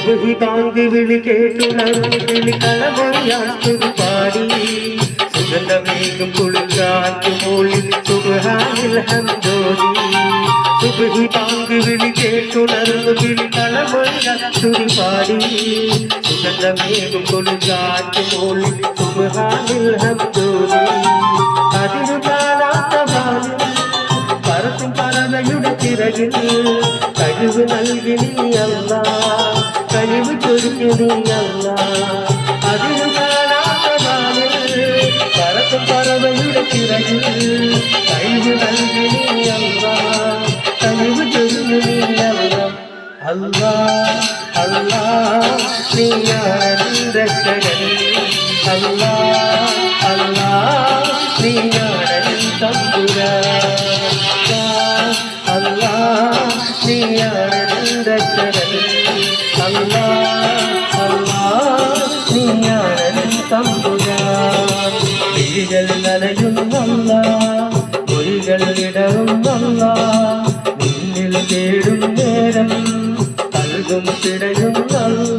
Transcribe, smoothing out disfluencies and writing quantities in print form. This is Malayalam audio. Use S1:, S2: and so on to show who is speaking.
S1: സുബ്ഹി ബാങ്ക് വിളി കേട്ടുണർന്ന് വിളികളമൊഴിയാത്തൊരു പാടി സുഗന്ധമേകും കുളിർക്കാറ്റ് മൂളി സുബ്ഹാനിൽ ഹംദോദി സുബ്ഹി ബാങ്ക് വിളി കേട്ടുണർന്ന് വിളികളമൊഴിയാത്തൊരു പാടി സുഗന്ധമേകും കുളിർക്കാറ്റ് മൂളി സുബ്ഹാനിൽ ഹംദോദി അതിരു കാണാത്ത വാനിൽ പറത്തും പറവയുടെ ചിറകിൽ കഴിവ് നൽകി നീ അല്ലാഹ് കഴിവ് ചൊരിഞ്ഞു നീ അല്ലാഹ് അതിരു കാണാത്ത വാനിൽ പറത്തും പറവയുടെ ചിറകിൽ കഴിവ് നൽകി നീ അല്ലാഹ് കഴിവ് ചൊരിഞ്ഞു നീ അല്ലാഹ് അല്ലാഹ് അല്ലാഹ് നീയാണ് രക്ഷകൻ അല്ലാഹ് അല്ലാഹ് നീയാണ് തമ്പുരാൻ അല്ലാഹ് നീയാണ് രക്ഷകൻ അല്ലാഹ് അല്ലാഹ് നീയാണ് തമ്പുരാൻ വിഴികൾ നനയുന്നല്ലാഹ് മൊഴികൾ ഇടറുന്നല്ലാഹ് നിന്നിൽ തേടും നേരം കൽബും പിടയുന്നല്ലാഹ്